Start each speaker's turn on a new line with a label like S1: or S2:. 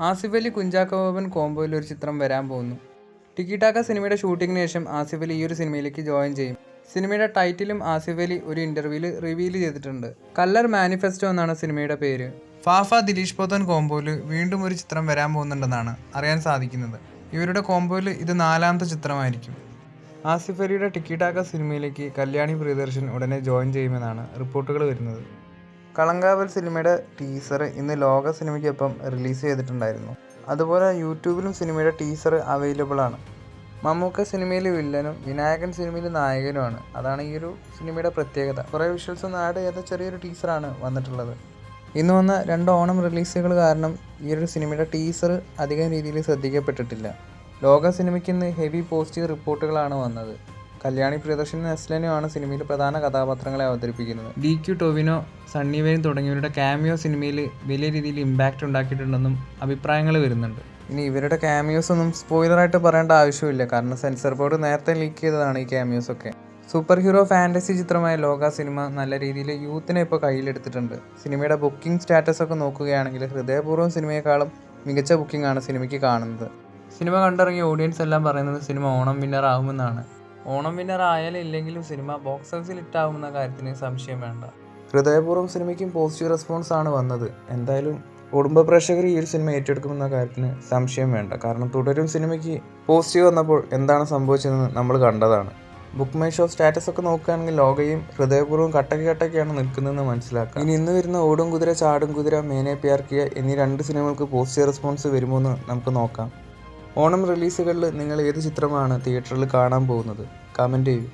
S1: ആസിഫ് അലി കുഞ്ചാക്കോ ബോബൻ കോംബോയിൽ ഒരു ചിത്രം വരാൻ പോകുന്നു. ടിക്കി ടാക്ക സിനിമയുടെ ഷൂട്ടിങ്ങിന് ശേഷം ആസിഫ് അലി ഈ ഒരു സിനിമയിലേക്ക് ജോയിൻ ചെയ്യും. സിനിമയുടെ ടൈറ്റിലും ആസിഫ് അലി ഒരു ഇന്റർവ്യൂവിൽ റിവീൽ ചെയ്തിട്ടുണ്ട്. കല്ലർ മാനിഫെസ്റ്റോ എന്നാണ് സിനിമയുടെ പേര്. ഫാഫ ദിലീഷ് പോത്തൻ കോംബോയിൽ വീണ്ടും ഒരു ചിത്രം വരാൻ പോകുന്നുണ്ടെന്നാണ് അറിയാൻ സാധിക്കുന്നത്. ഇവരുടെ കോംബോയിൽ ഇത് 4ാമത്തെ ചിത്രമായിരിക്കും. ആസിഫ് അലിയുടെ ടിക്കി ടാക്ക സിനിമയിലേക്ക് കല്യാണി പ്രിയദർശൻ ഉടനെ ജോയിൻ ചെയ്യുമെന്നാണ് റിപ്പോർട്ടുകൾ വരുന്നത്. കളങ്കാവൽ സിനിമയുടെ ടീസർ ഇന്ന് ലോക സിനിമയ്ക്കൊപ്പം റിലീസ് ചെയ്തിട്ടുണ്ടായിരുന്നു. അതുപോലെ യൂട്യൂബിലും സിനിമയുടെ ടീസർ അവൈലബിൾ ആണ്. മമ്മൂക്ക സിനിമയിൽ വില്ലനും വിനായകൻ സിനിമയിൽ നായകനുമാണ്. അതാണ് ഈ ഒരു സിനിമയുടെ പ്രത്യേകത. കുറേ വിഷ്വൽസ് ഒന്ന് ആഡ് ചെയ്ത ചെറിയൊരു ടീസറാണ് വന്നിട്ടുള്ളത്. ഇന്ന് വന്ന 2 ഓണം റിലീസുകൾ കാരണം ഈ ഒരു സിനിമയുടെ ടീസർ അധികം രീതിയിൽ ശ്രദ്ധിക്കപ്പെട്ടിട്ടില്ല. ലോക സിനിമയ്ക്ക് ഇന്ന് ഹെവി പോസിറ്റീവ് റിപ്പോർട്ടുകളാണ് വന്നത്. കല്യാണി പ്രിയദർശനും നെസ്ലനുമാണ് സിനിമയിൽ പ്രധാന കഥാപാത്രങ്ങളെ അവതരിപ്പിക്കുന്നത്. DQ ടൊവിനോ, സണ്ണി വെയിൻ തുടങ്ങിയവരുടെ ക്യാമിയോ സിനിമയിൽ വലിയ രീതിയിൽ ഇമ്പാക്റ്റ് ഉണ്ടാക്കിയിട്ടുണ്ടെന്നും അഭിപ്രായങ്ങൾ വരുന്നുണ്ട്. ഇനി ഇവരുടെ ക്യാമിയോസ് ഒന്നും സ്പോയിലറായിട്ട് പറയേണ്ട ആവശ്യമില്ല, കാരണം സെൻസർ ബോർഡ് നേരത്തെ ലീക്ക് ചെയ്തതാണ് ഈ ക്യാമിയോസൊക്കെ. സൂപ്പർ ഹീറോ ഫാൻറ്റസി ചിത്രമായ ലോക സിനിമ നല്ല രീതിയിൽ യൂത്തിനെ ഇപ്പോൾ കയ്യിലെടുത്തിട്ടുണ്ട്. സിനിമയുടെ ബുക്കിംഗ് സ്റ്റാറ്റസ് ഒക്കെ നോക്കുകയാണെങ്കിൽ ഹൃദയപൂർവ്വം സിനിമയെക്കാളും മികച്ച ബുക്കിംഗ് ആണ് സിനിമയ്ക്ക് കാണുന്നത്. സിനിമ കണ്ടിറങ്ങിയ ഓഡിയൻസ് എല്ലാം പറയുന്നത് സിനിമ ഓണം വിന്നർ ആകുമെന്നാണ്. ഓണം വിന്നർ ആയാലും ഇല്ലെങ്കിലും സിനിമ ബോക്സ് ഓഫീസിൽ ഹിറ്റാവുമെന്ന കാര്യത്തിന് സംശയം വേണ്ട. ഹൃദയപൂർവ്വം സിനിമയ്ക്കും പോസിറ്റീവ് റെസ്പോൺസ് ആണ് വന്നത്. എന്തായാലും കുടുംബ പ്രേക്ഷകർ ഈ ഒരു സിനിമ ഏറ്റെടുക്കുമെന്ന കാര്യത്തിന് സംശയം വേണ്ട. കാരണം തുടരും സിനിമയ്ക്ക് പോസിറ്റീവ് വന്നപ്പോൾ എന്താണ് സംഭവിച്ചതെന്ന് നമ്മൾ കണ്ടതാണ്. ബുക്ക് മൈ ഷോ സ്റ്റാറ്റസ് ഒക്കെ നോക്കുകയാണെങ്കിൽ ലോകയും ഹൃദയപൂർവ്വം കട്ടയ്ക്കാണ് നിൽക്കുന്നതെന്ന് മനസ്സിലാക്കാം. ഇന്ന് വരുന്ന ഓടും കുതിര ചാടും കുതിര, മേനെ പ്യാർ കിയ എന്നീ 2 സിനിമകൾക്ക് പോസിറ്റീവ് റെസ്പോൺസ് വരുമോ എന്ന് നമുക്ക് നോക്കാം. ഓണം റിലീസുകളിൽ നിങ്ങൾ ഏത് ചിത്രമാണ് തിയേറ്ററിൽ കാണാൻ പോകുന്നത്? കമൻറ്റ് ചെയ്യൂ.